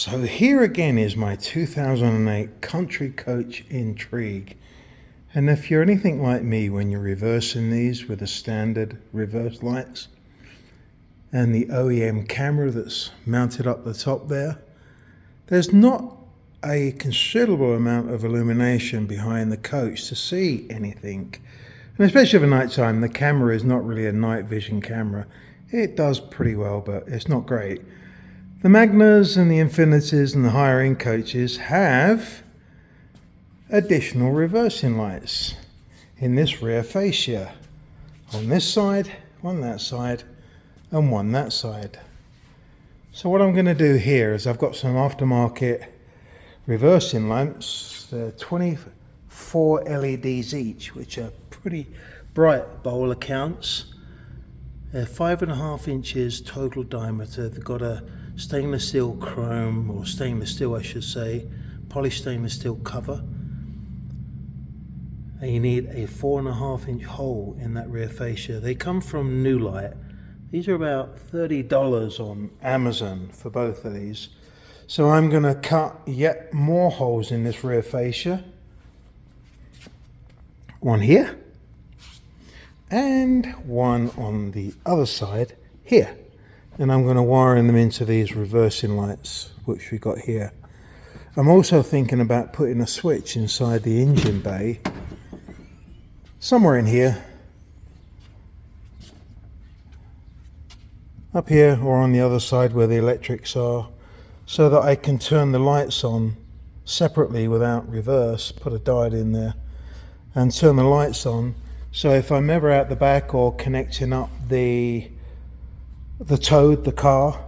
So here again is my 2008 Country Coach Intrigue. And if you're anything like me, when you're reversing these with the standard reverse lights and the OEM camera that's mounted up the top there, there's not a considerable amount of illumination behind the coach to see anything. And especially for night time, the camera is not really a night vision camera. It does pretty well, but it's not great. The Magnas and the Infinities and the higher end coaches have additional reversing lights in this rear fascia. On this side, one that side, and one that side. So what I'm going to do here is I've got some aftermarket reversing lamps. They're 24 LEDs each, which are pretty bright by all accounts. They're 5.5 inches total diameter. They've got a stainless steel chrome, or stainless steel I should say, polished stainless steel cover. And you need a 4.5 inch hole in that rear fascia. They come from New Light. These are about $30 on Amazon for both of these. So I'm going to cut yet more holes in this rear fascia. One here and one on the other side here. And I'm going to wire them into these reversing lights which we got here. I'm also thinking about putting a switch inside the engine bay somewhere in here, up here or on the other side where the electrics are, so that I can turn the lights on separately without reverse, put a diode in there and turn the lights on. So if I'm ever out the back or connecting up the Toad, the car,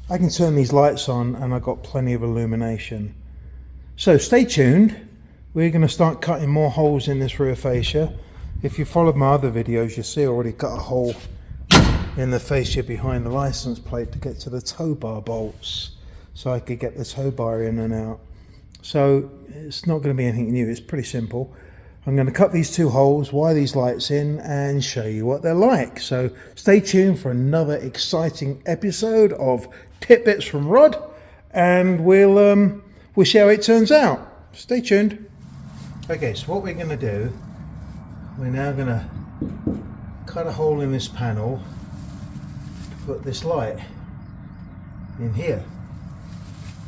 I can turn these lights on and I've got plenty of illumination. So stay tuned. We're going to start cutting more holes in this rear fascia. If you followed my other videos, you see I already cut a hole in the fascia behind the license plate to get to the tow bar bolts, so I could get the tow bar in and out. So it's not going to be anything new, it's pretty simple. I'm going to cut these two holes, wire these lights in and show you what they're like. So stay tuned for another exciting episode of Tidbits from Rod, and we'll see how it turns out. Stay tuned. Okay, so what we're going to do, we're now going to cut a hole in this panel to put this light in here.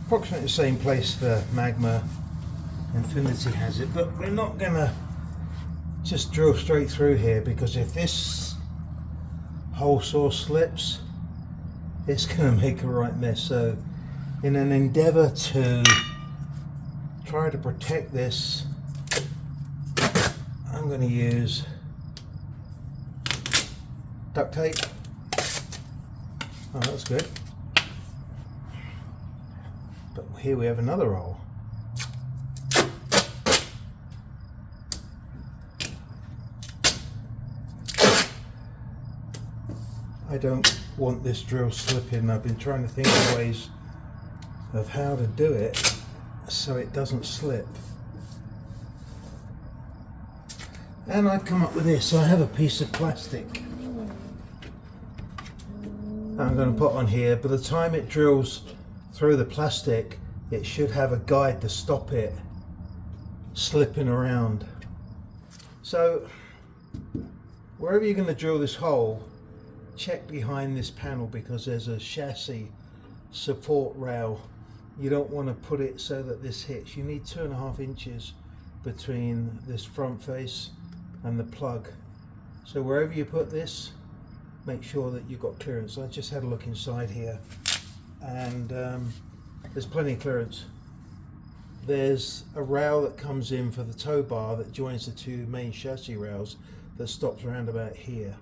Approximately the same place the Magma Infinity has it, but we're not going to just drill straight through here, because if this hole saw slips, it's going to make a right mess. So in an endeavor to try to protect this, I'm going to use duct tape. Oh, that's good. But here we have another hole. I don't want this drill slipping. I've been trying to think of ways of how to do it so it doesn't slip. And I've come up with this. I have a piece of plastic I'm going to put on here. By the time it drills through the plastic, it should have a guide to stop it slipping around. So wherever you're going to drill this hole, check behind this panel, because there's a chassis support rail. You don't want to put it so that this hits. You need 2.5 inches between this front face and the plug. So wherever you put this, make sure that you've got clearance. I just had a look inside here, and there's plenty of clearance. There's a rail that comes in for the tow bar that joins the two main chassis rails that stops around about here.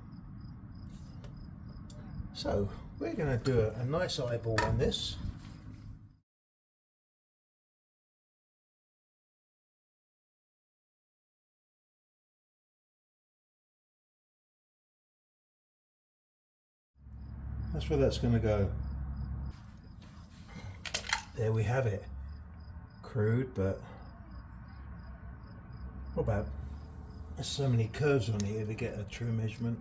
So we're going to do a nice eyeball on this. That's where that's going to go. There we have it. Crude, but not bad. There's so many curves on here to get a true measurement.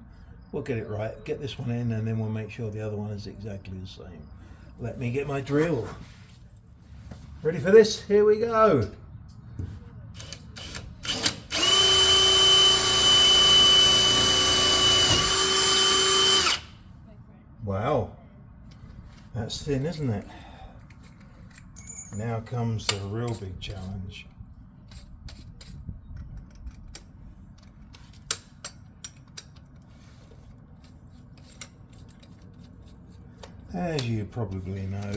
We'll get it right, get this one in, and then we'll make sure the other one is exactly the same. Let me get my drill. Ready for this? Here we go. Wow, that's thin, isn't it? Now comes the real big challenge. As you probably know,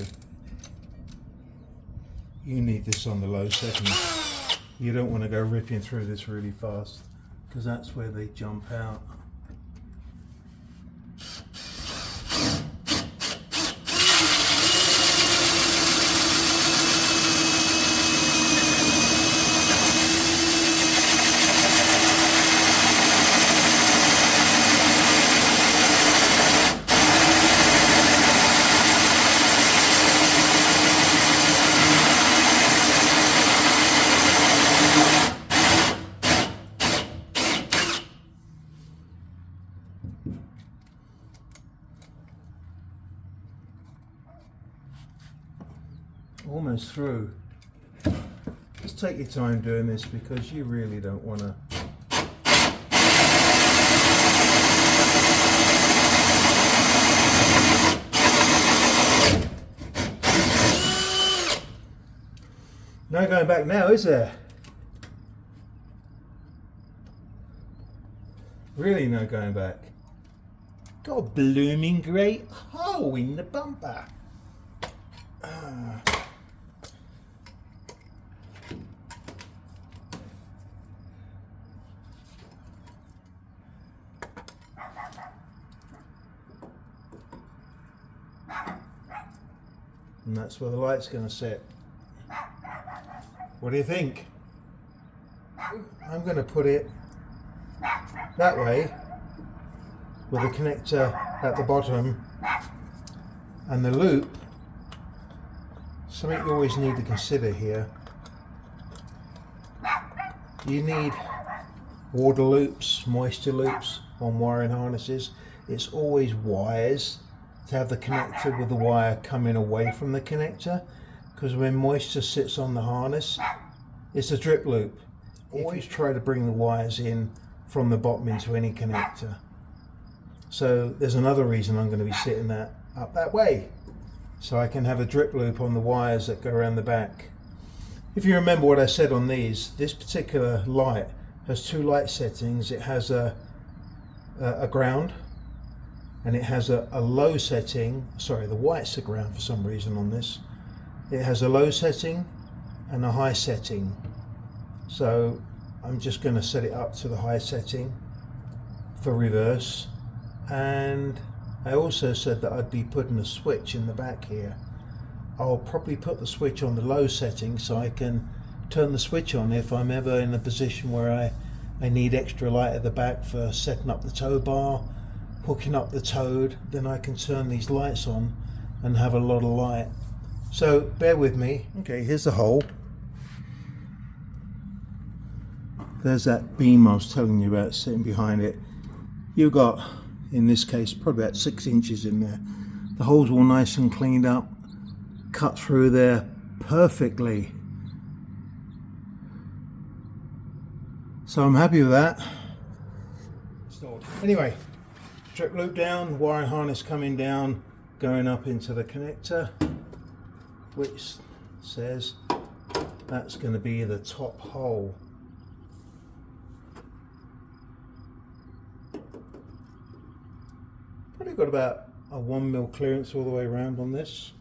you need this on the low setting. You don't want to go ripping through this really fast, because that's where they jump out. Almost through. Just take your time doing this, because you really don't want to. No going back now, is there? Really no going back. Got a blooming great hole in the bumper. And that's where the light's going to sit. What do you think? I'm going to put it that way, with the connector at the bottom and the loop. Something you always need to consider here. You need water loops, moisture loops on wiring harnesses. It's always wise to have the connector with the wire coming away from the connector, because when moisture sits on the harness, it's a drip loop. Always try to bring the wires in from the bottom into any connector. So there's another reason I'm going to be sitting that up that way, so I can have a drip loop on the wires that go around the back. If you remember what I said on these, this particular light has two light settings. It has a ground, and it has a low setting. Sorry, the white's the ground for some reason on this. It has a low setting and a high setting. So I'm just going to set it up to the high setting for reverse. And I also said that I'd be putting a switch in the back here. I'll probably put the switch on the low setting so I can turn the switch on if I'm ever in a position where I need extra light at the back for setting up the tow bar, hooking up the toad. Then I can turn these lights on and have a lot of light. So bear with me. Okay, here's the hole. There's that beam I was telling you about sitting behind it. You've got, in this case, probably about 6 inches in there. The hole's all nice and cleaned up, cut through there perfectly. So I'm happy with that. Anyway, strip loop down, wiring harness coming down, going up into the connector, which says that's going to be the top hole. Probably got about a 1mm clearance all the way around on this.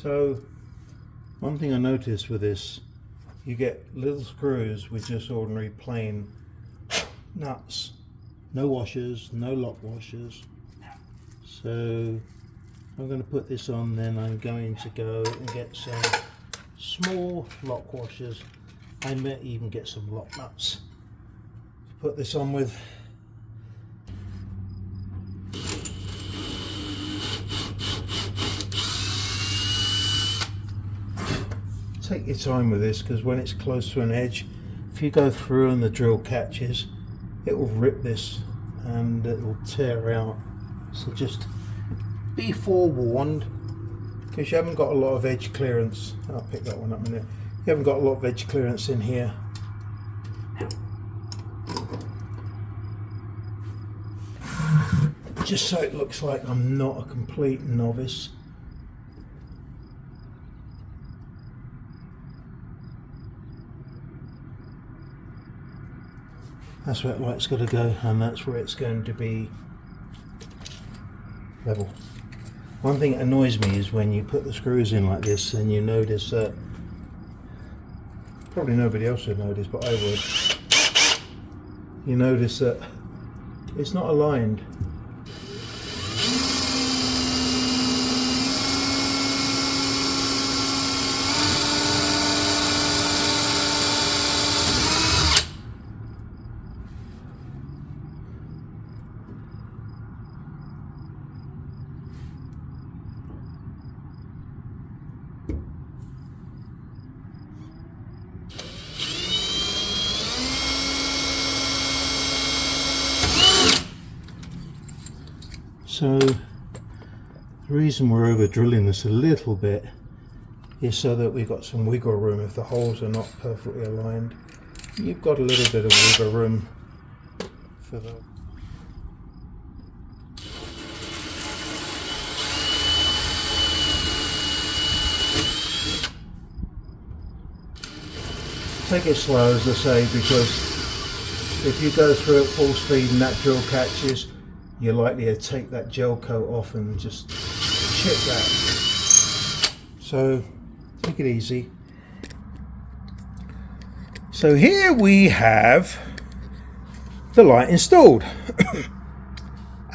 So one thing I noticed with this, you get little screws with just ordinary plain nuts, no washers, no lock washers. So I'm going to put this on, then I'm going to go and get some small lock washers. I may even get some lock nuts to put this on with. take your time with this, because when it's close to an edge, if you go through and the drill catches, it will rip this and it will tear out. So just be forewarned, because you haven't got a lot of edge clearance. I'll pick that one up in a minute. You haven't got a lot of edge clearance in here. Just so it looks like I'm not a complete novice. That's where that light's got to go, and that's where it's going to be level. One thing that annoys me is when you put the screws in like this and you notice that, probably nobody else would notice, but I would, you notice that it's not aligned. So the reason we're over drilling this a little bit is so that we've got some wiggle room if the holes are not perfectly aligned. You've got a little bit of wiggle room for the take it slow, as I say, because if you go through at full speed and that drill catches, you're likely to take that gel coat off and just chip that. So take it easy. So here we have the light installed.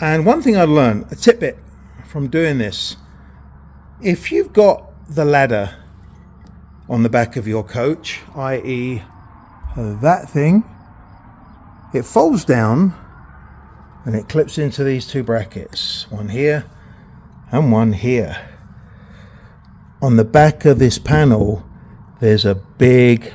And one thing I learned, a tidbit from doing this, if you've got the ladder on the back of your coach, i.e. that thing, it folds down and it clips into these two brackets, one here and one here. On the back of this panel there's a big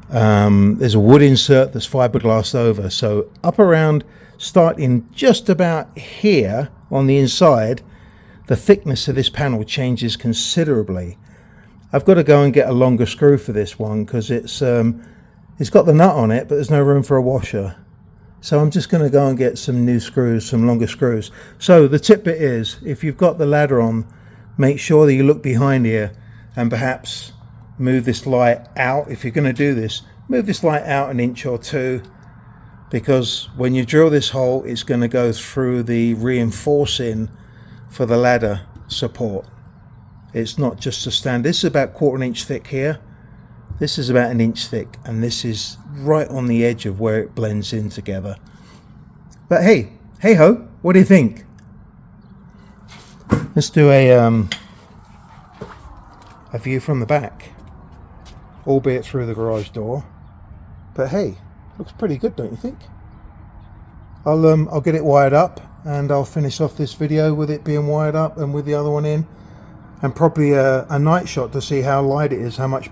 there's a wood insert that's fiberglass over, so up around starting just about here on the inside, the thickness of this panel changes considerably. I've got to go and get a longer screw for this one because it's got the nut on it, but there's no room for a washer. So I'm just going to go and get some new screws, some longer screws. So the tip bit is, if you've got the ladder on, make sure that you look behind here and perhaps move this light out. If you're going to do this, move this light out an inch or two, because when you drill this hole, it's going to go through the reinforcing for the ladder support. It's not just a stand. This is about 1/4 inch thick here. This is about 1 inch thick, and this is right on the edge of where it blends in together. But hey ho, what do you think? Let's do a view from the back, albeit through the garage door. But hey, looks pretty good, don't you think? I'll get it wired up, and I'll finish off this video with it being wired up and with the other one in, and probably a night shot to see how light it is, how much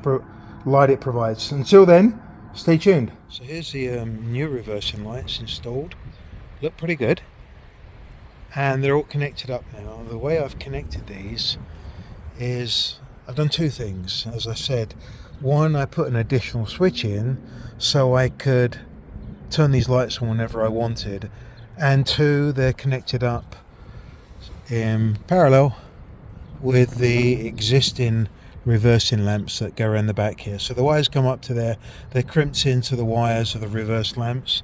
light it provides. Until then, stay tuned. So here's the new reversing lights installed. Look pretty good, and they're all connected up now. The way I've connected these is I've done two things. As I said, one, I put an additional switch in so I could turn these lights on whenever I wanted, and two, they're connected up in parallel with the existing reversing lamps that go around the back here. So the wires come up to there, they're crimped into the wires of the reverse lamps.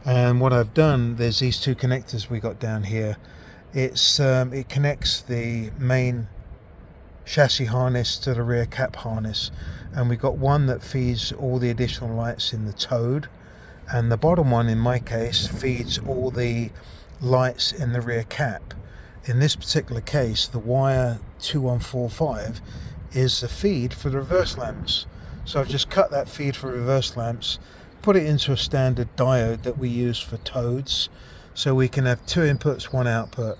And what I've done, there's these two connectors we got down here. It connects the main chassis harness to the rear cap harness, and we got one that feeds all the additional lights in the toad, and the bottom one, in my case, feeds all the lights in the rear cap. In this particular case, the wire 2145 is the feed for the reverse lamps. So I've just cut that feed for reverse lamps, put it into a standard diode that we use for toads, so we can have two inputs, one output.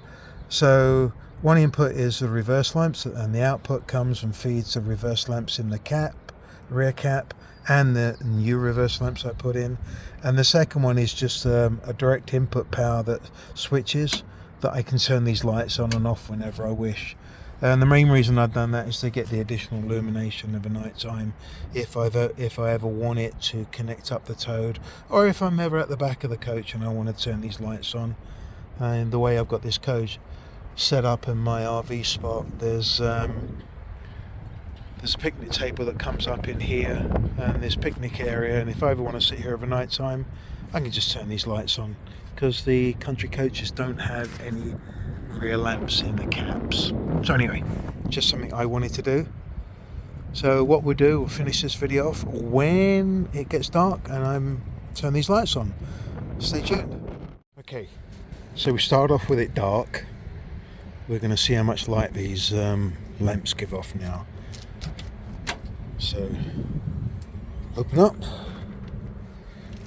So One input is the reverse lamps, and the output comes and feeds the reverse lamps in the cap, rear cap, and the new reverse lamps I put in. And the second one is just a direct input power that switches, that I can turn these lights on and off whenever I wish. And the main reason I've done that is to get the additional illumination of a night time if I ever want it to connect up the Toad, or if I'm ever at the back of the coach and I want to turn these lights on. And the way I've got this coach set up in my RV spot, there's a picnic table that comes up in here, and this picnic area, and if I ever want to sit here over night time, I can just turn these lights on, because the country coaches don't have any rear lamps in the caps. So anyway, just something I wanted to do. So what we'll do, we'll finish this video off when it gets dark and I'm turn these lights on. Stay tuned. Okay, so we start off with it dark. We're going to see how much light these lamps give off now. So, open up.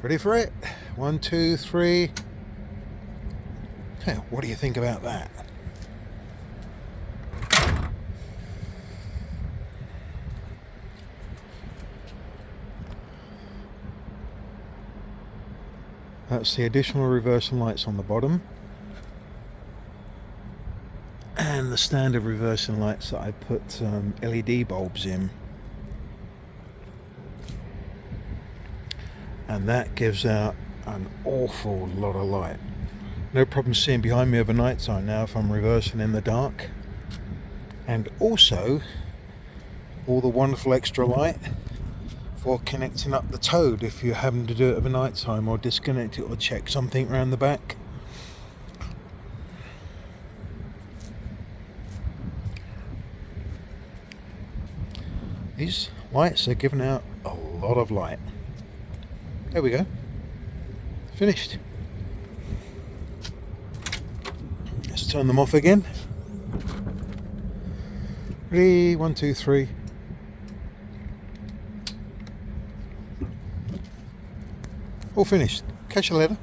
Ready for it? 1, 2, 3. Hey, what do you think about that? That's the additional reversing lights on the bottom. And the standard reversing lights that I put LED bulbs in. And that gives out an awful lot of light. No problem seeing behind me over night time now if I'm reversing in the dark. And also all the wonderful extra light for connecting up the Toad if you're having to do it over night time, or disconnect it or check something around the back. These lights are giving out a lot of light. There we go. Finished. Let's turn them off again. Ready? 1, 2, 3. All finished. Catch you later.